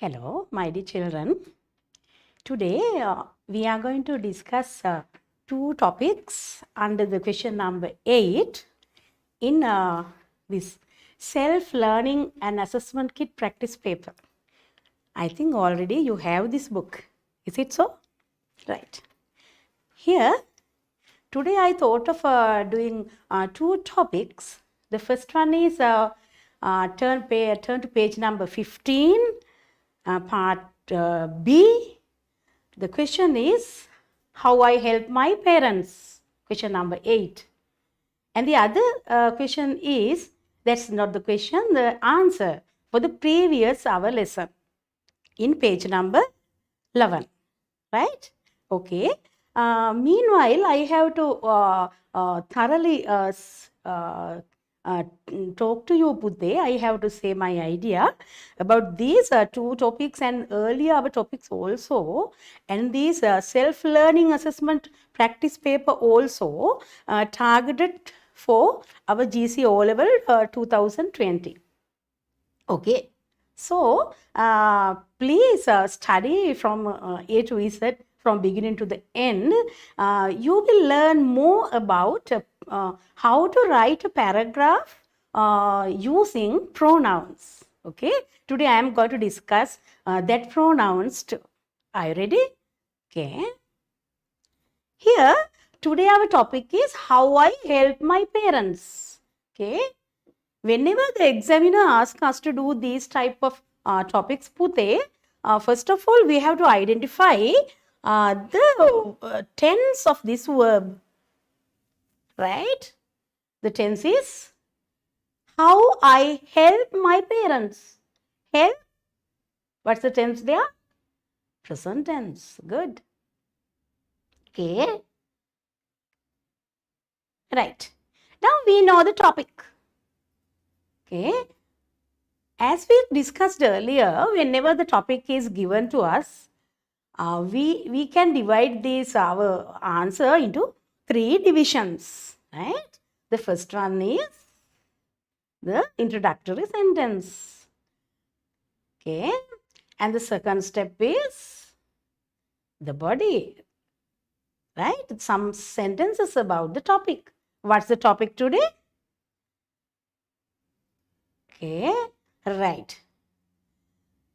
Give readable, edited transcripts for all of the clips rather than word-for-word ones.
Hello, my dear children. Today we are going to discuss two topics under the question number 8 in this self-learning and assessment kit practice paper. I think already you have this book. Is it so? Right. Here, today I thought of doing two topics. The first one is turn to page number 15. Part B, the question is how I help my parents, question number 8. And the other question is, that's not the question, the answer for the previous our lesson in page number 11, right? Okay. Meanwhile, I have to thoroughly talk to you, Buddhe. I have to say my idea about these two topics and earlier our topics also, and these self-learning assessment practice paper also targeted for our G.C.E O-level 2020. Okay, so please study from A to Z from beginning to the end. You will learn more about how to write a paragraph using pronouns. Okay, today I am going to discuss that pronouns too. Are you ready? Okay. Here, today our topic is how I help my parents. Okay. Whenever the examiner asks us to do these type of topics, Pute, first of all, we have to identify the tense of this verb, right? The tense is how I help my parents. Help, what's the tense there? Present tense, good. Okay, right. Now we know the topic. Okay, as we discussed earlier, whenever the topic is given to us, we can divide this our answer into 3 divisions, right? The first one is the introductory sentence. Okay, and the second step is the body, right? Some sentences about the topic. What's the topic today? Okay, right.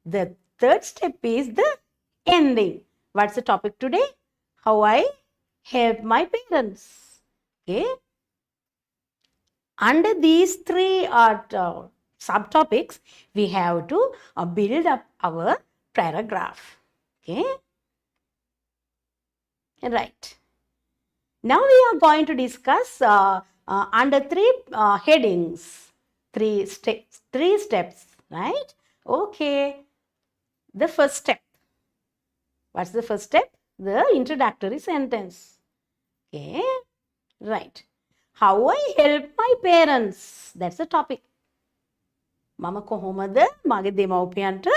The third step is the ending. What's the topic today? How I help my parents. Okay. Under these 3 subtopics, we have to build up our paragraph. Okay. Right. Now we are going to discuss under 3 headings, 3 steps, right? Okay. The first step. What's the first step? The introductory sentence. Okay. Right. How I help my parents. That's the topic. Mama kohomada mage demawpiyanta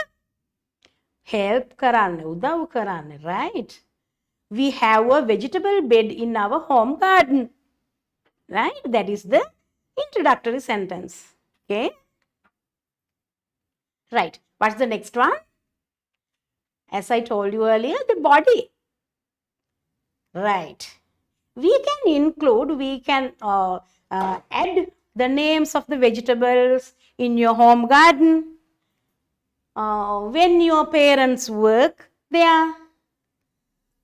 help karanne, udav karanne, right? We have a vegetable bed in our home garden, right? That is the introductory sentence. Okay. Right. What's the next one? As I told you earlier, the body. Right. We can add the names of the vegetables in your home garden. When your parents work there,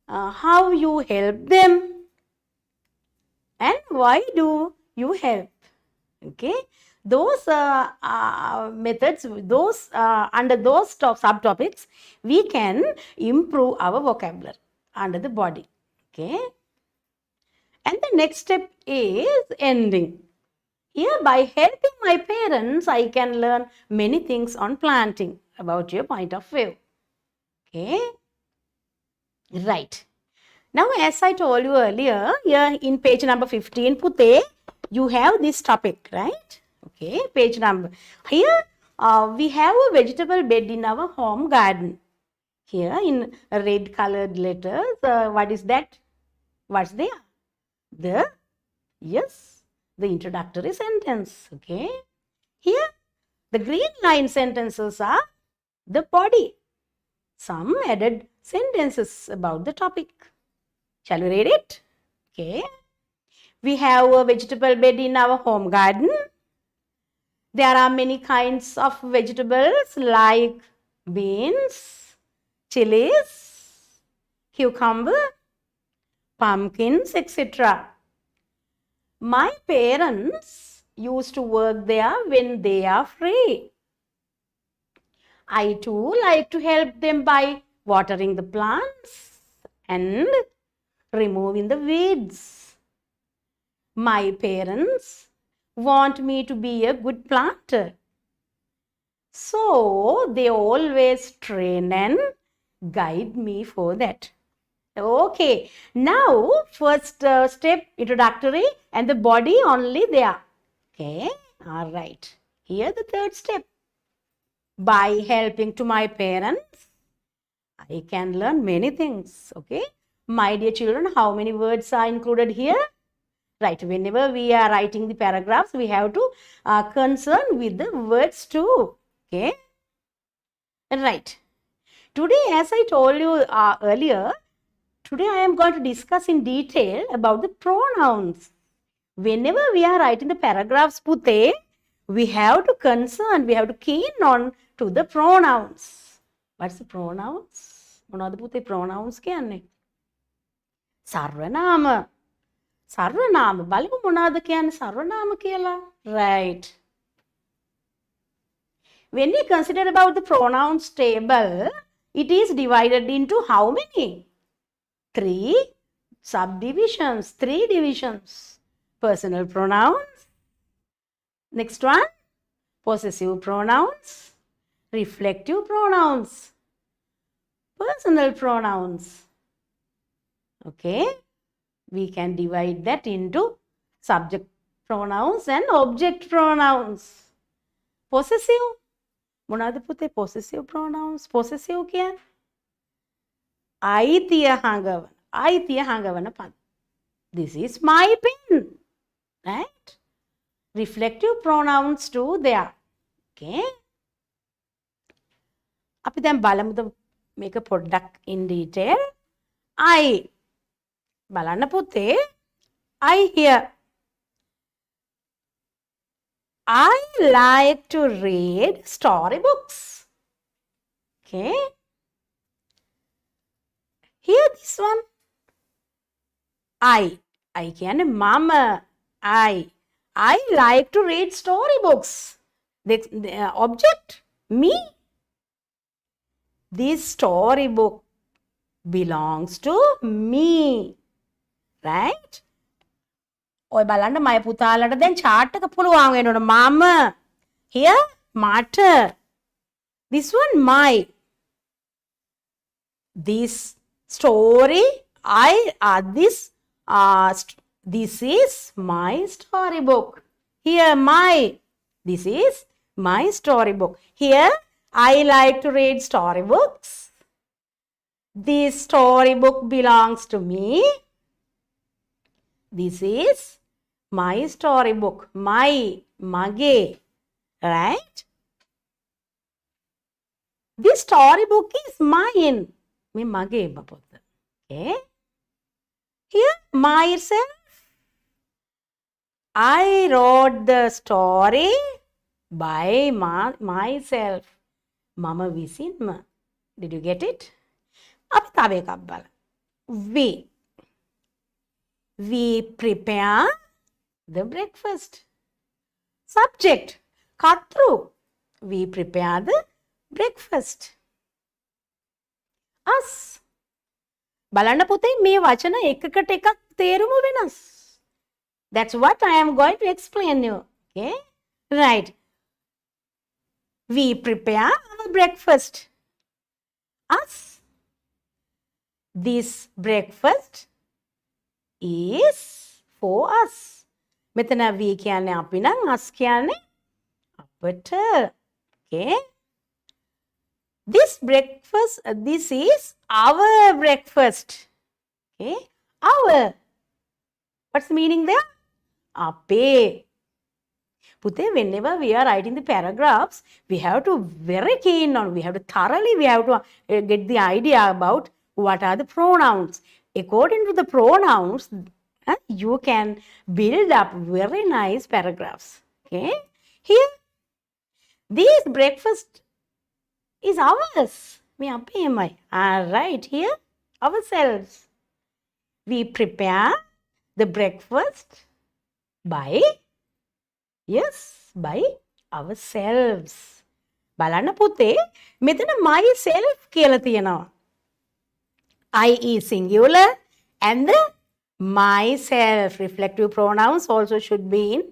how you help them, and why do you help. Okay. Those methods, those under those subtopics, we can improve our vocabulary under the body. Okay. And the next step is ending. Here, by helping my parents, I can learn many things on planting about your point of view. Okay. Right. Now, as I told you earlier, here in page number 15, Pute, you have this topic, right? Okay, page number. Here, we have a vegetable bed in our home garden. Here in red colored letters, what is that? What's there? The introductory sentence. Okay. Here, the green line sentences are the body. some added sentences about the topic. Shall we read it? Okay. We have a vegetable bed in our home garden. There are many kinds of vegetables like beans, chilies, cucumber, pumpkins, etc. My parents used to work there when they are free. I too like to help them by watering the plants and removing the weeds. My parents want me to be a good planter. So they always train and guide me for that. Okay, now first step introductory and the body only there. Okay, all right. Here the third step. By helping to my parents, I can learn many things. Okay, my dear children, how many words are included here? Right, whenever we are writing the paragraphs, we have to concern with the words too. Okay, right. Today, as I told you earlier, today I am going to discuss in detail about the pronouns. Whenever we are writing the paragraphs, Pute, we have to concern, we have to keen on to the pronouns. What's the pronouns? Monada Pute pronouns කියන්නේ? සර්වනාම. සර්වනාම බලමු මොනවාද කියන්නේ සර්වනාම කියලා. Right. When we consider about the pronouns table, it is divided into how many? 3 subdivisions, 3 divisions. Personal pronouns. Next one, possessive pronouns, reflective pronouns, personal pronouns. Okay, we can divide that into subject pronouns and object pronouns. Possessive, මොනවද පුතේ possessive pronouns? Possessive කියන්නේ අයිතිය හංගවන පද. This is my pen, right? Reflective pronouns too there. Okay. අපි දැන් බලමුද මේක පොඩ්ඩක් in detail. I බලන්න පුතේ I here. I like to read storybooks. Okay. Here this one. I කියන්නේ මම. I like to read storybooks. The object, me. This storybook belongs to me. Right? ඔය බලන්න මය පුතාලට දැන් chart එක පුළුවන් වෙනවනේ මම. Here මට. This one my. This story this is my storybook. Here my. This is my storybook. Here I like to read storybooks. This storybook belongs to me. This is my storybook. My, mage. Right? This storybook is mine. Me mage bapota. Okay? Here myself. I wrote the story by myself. Mama visinma. Did you get it? අපි තව එකක් බලමු. We prepare the breakfast. Subject. කර්තෘ. We prepare the breakfast. Us. බලන්න පුතේ මේ වචන එකකට එකක් තේරුම වෙනස්. That's what I am going to explain you. Okay? Right. We prepare our breakfast. Us. This breakfast is for us. මෙතන we කියන්නේ අපි නම් us කියන්නේ අපට. Okay? This is our breakfast. Okay? Our. What's the meaning there? අපේ. Pute, whenever we are writing the paragraphs, we have to very keen on, we have to thoroughly, we have to get the idea about what are the pronouns. According to the pronouns, you can build up very nice paragraphs. Okay, here, this breakfast is ours. Right here, ourselves. We prepare the breakfast by ourselves. බලන්න පුතේ මෙතන myself කියලා තියෙනවා. I is singular and the myself reflective pronouns also should be in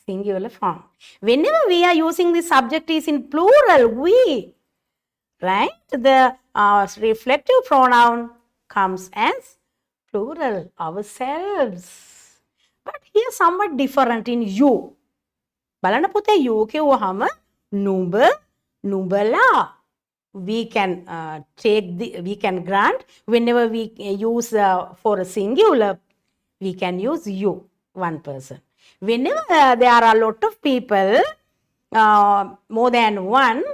singular form. Whenever we are using the subject is in plural, we, right? The reflective pronoun comes as plural, ourselves. But here somewhat different in you. බලන්න පුතේ you කියවහම නුඹ නුඹලා. We can we can grant whenever we use for a singular, we can use you, one person. Whenever there are a lot of people, more than one,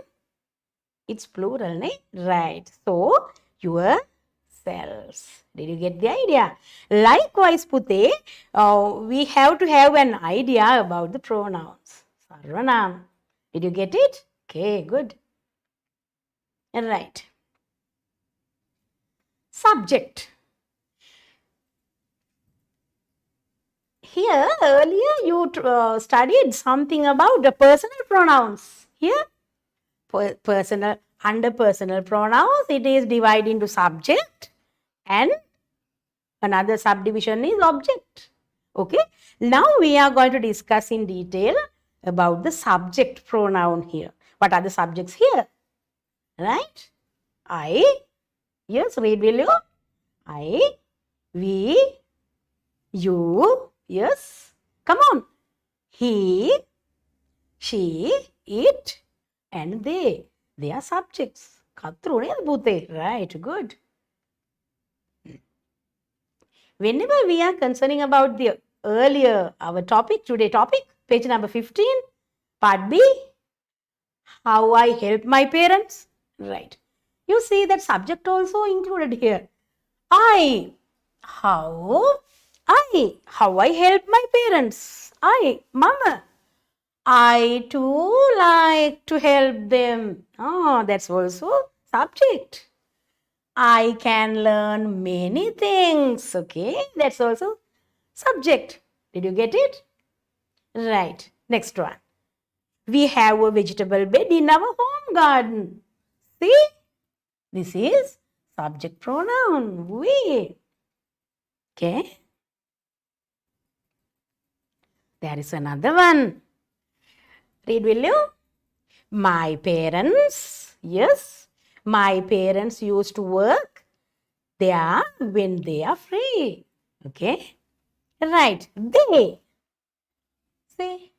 it's plural, right? So yourselves. Did you get the idea? Likewise, Pute, we have to have an idea about the pronouns. Sarvanam. Did you get it? Okay, good. Right. Subject. Here, earlier you studied something about the personal pronouns. Here, personal, under personal pronouns, it is divided into subject and another subdivision is object. Okay. Now we are going to discuss in detail about the subject pronoun here. What are the subjects here? Right? I, yes, read will you? I, we, you, yes. Come on. He, she, it, and they. They are subjects. Right, good. Whenever we are concerning about the earlier, our topic, today topic, page number 15, part B, how I help my parents. Right. You see that subject also included here. How I help my parents. Mama. I too like to help them. Oh, that's also subject. I can learn many things. Okay, that's also subject. Did you get it? Right. Next one. We have a vegetable bed in our home garden. See? This is subject pronoun. We. Okay. There is another one. Read, will you? My parents. Yes. My parents used to work there when they are free. Okay. Right. They. See?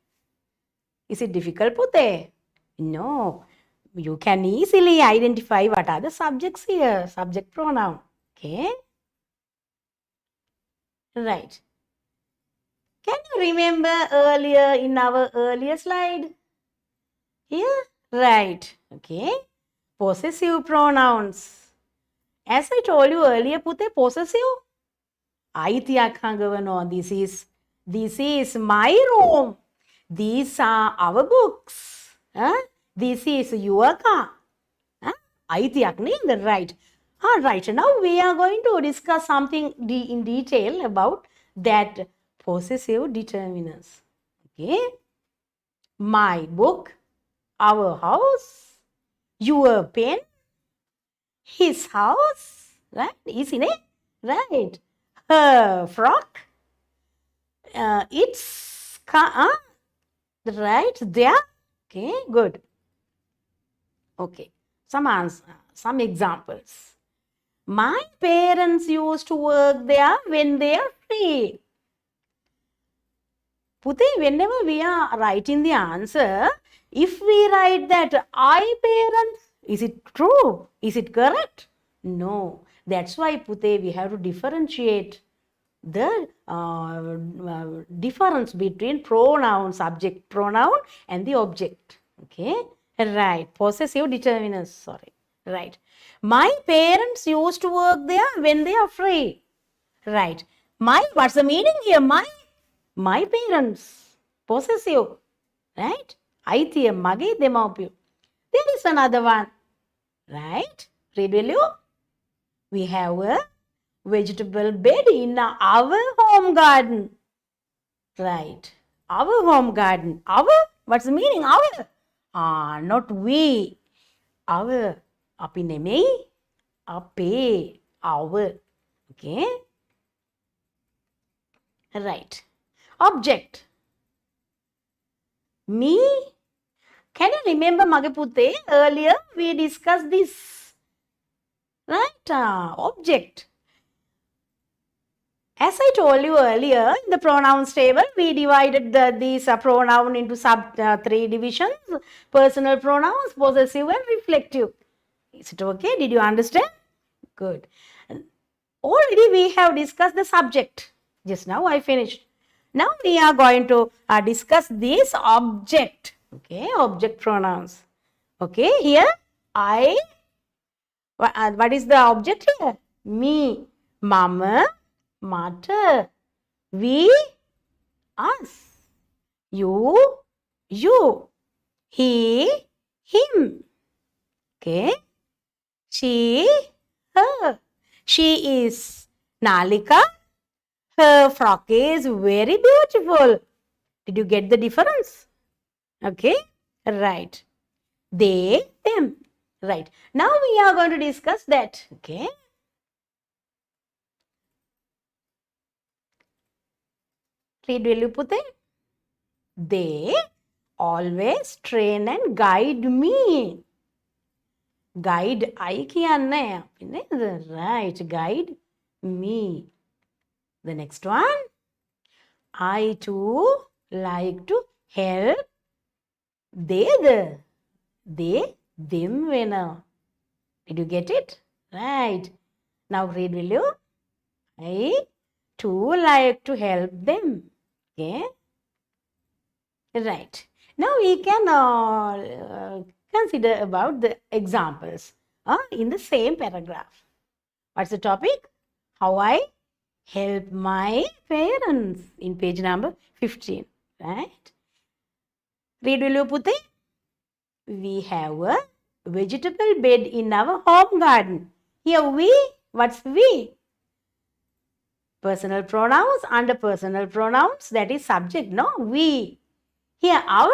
Is it difficult, Pute? No. You can easily identify what are the subjects here. Subject pronoun. Okay. Right. Can you remember earlier in our earlier slide? Here? Right. Okay. Possessive pronouns. As I told you earlier, Pute, possessive. Aithiyak hangavano. This is my room. These are our books. This is your car. Aithiyak name, right. Right. Now we are going to discuss something in detail about that possessive determinants. Okay. My book, our house, your pen, his house, right? Isn't it? Right. Her frock, its car, right there. Okay, good. Okay, some examples. My parents used to work there when they are free. Pute, whenever we are writing the answer, if we write that I parents, is it true? Is it correct? No. That's why, Pute, we have to differentiate the difference between pronoun, subject pronoun and the object. Okay, right. Possessive determinants, sorry. Right. My parents used to work there when they are free. Right. What's the meaning here? My parents. Possessive. Right. Aithiya mage demappiyu. There is another one. Right. Read will you? We have a vegetable bed in our home garden. Right. Our home garden. Our? What's the meaning? Our? Not we. Our. Api nemei. Ape. Our. Okay. Right. Object. Me. Can you remember mage putte? Earlier we discussed this. Right. Object. As I told you earlier, in the pronouns table, we divided these pronoun into three divisions: personal pronouns, possessive, and reflective. Is it okay? Did you understand? Good. Already we have discussed the subject. Just now I finished. Now we are going to discuss this object. Okay, object pronouns. Okay, here I. What is the object here? Me, mama, mata, we, us, you, he, him. Okay, she, her. She is Nalika. Her frock is very beautiful. Did you get the difference? Okay, right. They, them. Right. Now we are going to discuss that. Okay. Read will you put it? They always train and guide me. Guide I kiyanne. Right. Guide me. The next one. I too like to help they, them winner. Did you get it? Right. Now read will you? I too like to help them. Okay. Right. Now we can consider about the examples in the same paragraph. What's the topic? How I help my parents in page number 15. Right. Read will you put it? We have a vegetable bed in our home garden. Here we, what's we? Personal pronouns, under personal pronouns, that is subject, no? We. Here our.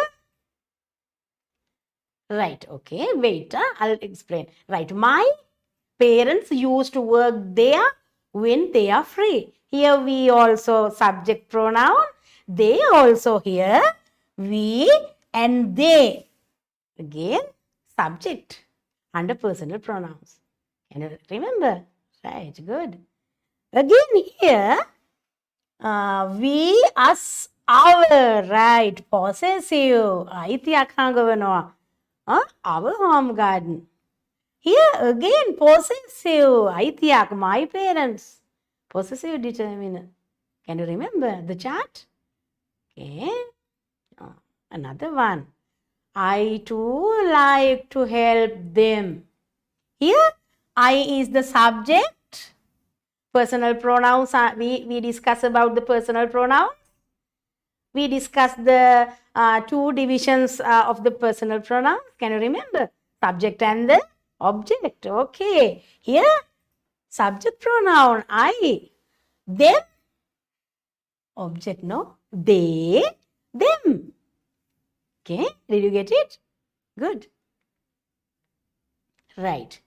Right, okay, wait, I'll explain. Right, my parents used to work there when they are free. Here we also subject pronoun. They also here, we and they. Again, subject under personal pronouns. Can you remember? Right, good. Again here, we, us, our, right, possessive. Our home garden. Here again, possessive. My parents. Possessive determiner. Can you remember the chart? Okay. Another one. I too like to help them. Here, I is the subject. Personal pronouns, we discuss about the personal pronouns. We discussed the two divisions of the personal pronouns. Can you remember? Subject and the object. Okay. Here, subject pronoun, I. Them. Object, no? They, them. Okay. Did you get it? Good. Right.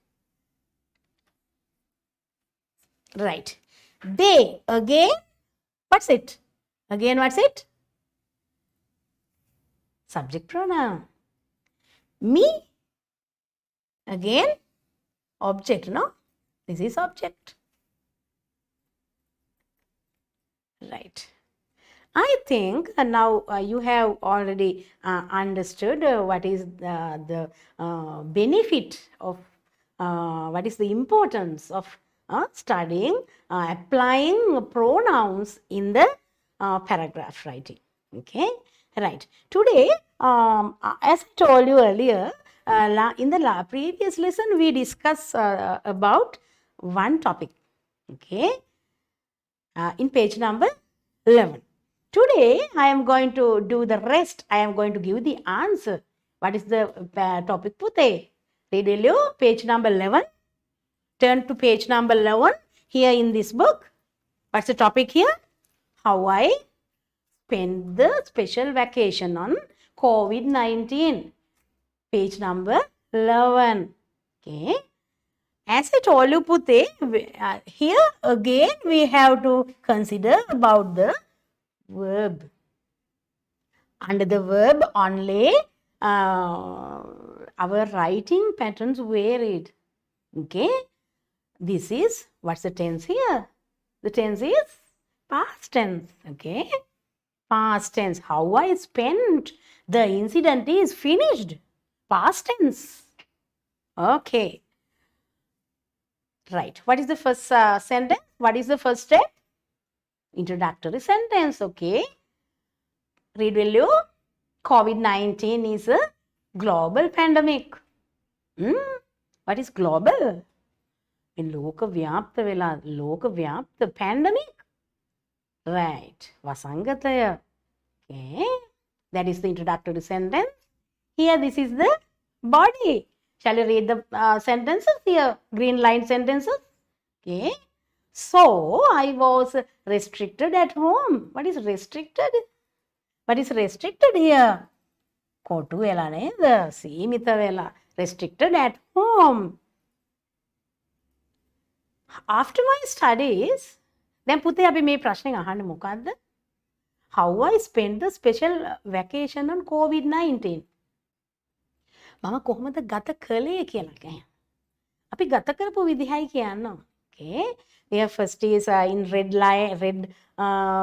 Right. They, again, what's it? Again, what's it? Subject pronoun. Me, again, object, no? This is object. Right. I think now you have already understood what is the benefit of, what is the importance of studying applying pronouns in the paragraph writing. Okay, right. Today, as I told you earlier, in the previous lesson, we discussed about one topic. Okay, in page number 11. Today, I am going to do the rest. I am going to give the answer. What is the topic? Pute. Read you page number 11. Turn to page number 11. Here in this book, what's the topic here? How I spent the special vacation on COVID-19. Page number 11. Okay. As I told you, Pute, here again we have to consider about the verb. Under the verb only, our writing patterns varied. Okay. This is, what's the tense here? The tense is past tense. Okay. Past tense. How I spent. The incident is finished. Past tense. Okay. Right. What is the first sentence? What is the first step? Introductory sentence. Okay. Read will you? COVID-19 is a global pandemic. What is global? In Loka pandemic. Right. Vasangataya. Okay. That is the introductory sentence. Here, this is the body. Shall you read the sentences here? Green line sentences. Okay. So, I was restricted at home. What is restricted? What is restricted here? Kotu vela neda. Seemita vela. Restricted at home. After my studies, then පුතේ අපි මේ ප්‍රශ්නේ අහන්නේ මොකද්ද? How I spent the special vacation on COVID-19. මම කොහොමද ගත කළේ කියලා කියන්න. අපි ගත කරපු විදිහයි කියන්න. Okay. Here first is in red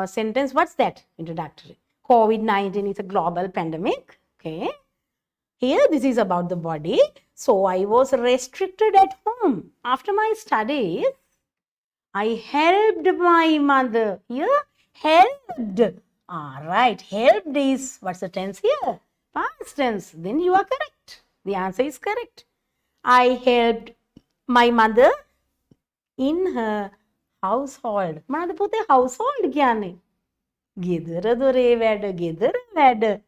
sentence. What's that? Introductory. COVID-19 is a global pandemic. Okay. Here this is about the body. So I was restricted at home. After my studies, I helped my mother. Here, helped. Right. Helped is, what's the tense here? Past tense. Then you are correct. The answer is correct. I helped my mother in her household. Manada puthe household kyane? Gedara dore wada, gedara wada.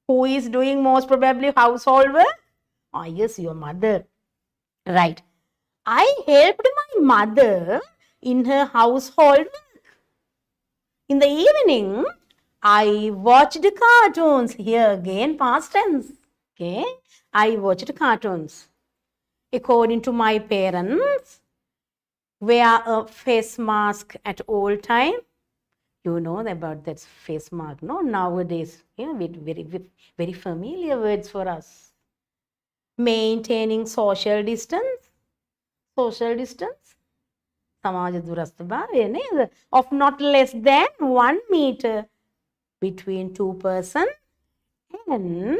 Who is doing most probably household work? Oh, yes, your mother. Right. I helped my mother in her household work. In the evening, I watched cartoons. Here again, past tense. Okay. I watched cartoons. According to my parents, wear a face mask at all time. You know about that face mask, no? Nowadays, very familiar words for us. Maintaining social distance. Social distance. Samaja durastha bhavaya neda. Of not less than 1 meter between two persons, and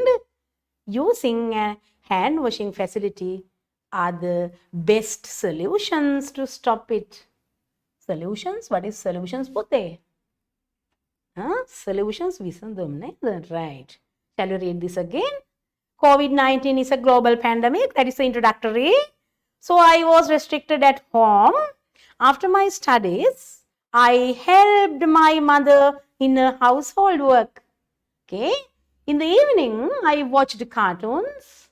using a hand washing facility are the best solutions to stop it. Solutions? What is solutions? Puthe? Solutions visandum neda. Right. Shall you read this again? COVID-19 is a global pandemic. That is the introductory. So I was restricted at home. After my studies, I helped my mother in her household work. Okay. In the evening, I watched cartoons.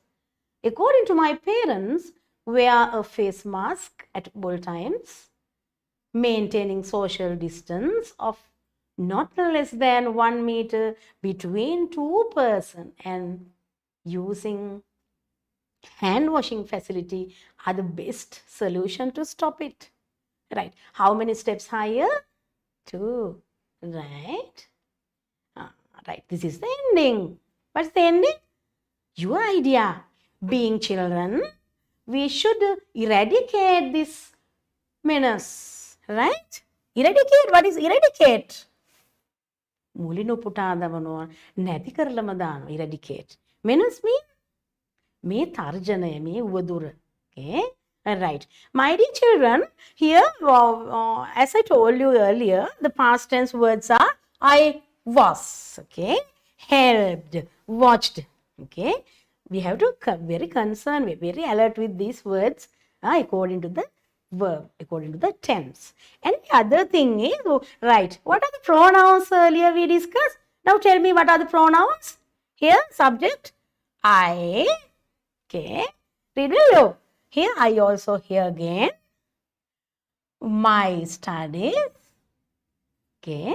According to my parents, wear a face mask at all times. Maintaining social distance of not less than 1 meter between two persons, and using hand washing facility are the best solution to stop it. Right. How many steps higher? 2. Right. Right. This is the ending. What's the ending? Your idea. Being children, we should eradicate this menace. Right? Eradicate. What is eradicate? Mulinu putadavano නැති කරලම දානවා. Eradicate. Menace mean මේ තර්ජනය, මේ උවදුර. Okay? All right. My dear children, here, as I told you earlier, the past tense words are I was, okay, helped, watched, okay. We have to be very concerned, very alert with these words according to the verb, according to the tense. And the other thing is, right, what are the pronouns earlier we discussed? Now tell me what are the pronouns? Here, subject, I, okay, read below. Here I also hear again, my studies, okay.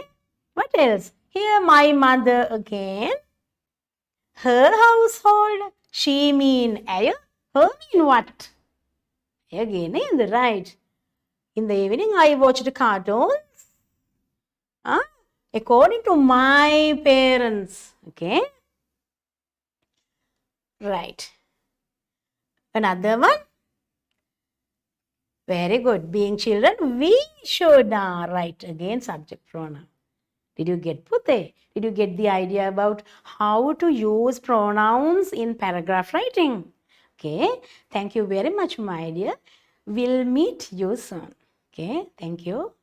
What else? Here my mother again, her household, she mean air, her mean what? Again, in the right. In the evening I watched cartoons, according to my parents, okay. Right. Another one. Very good. Being children, we should write again subject pronoun. Did you get Pute? Did you get the idea about how to use pronouns in paragraph writing? Okay. Thank you very much, my dear. We'll meet you soon. Okay. Thank you.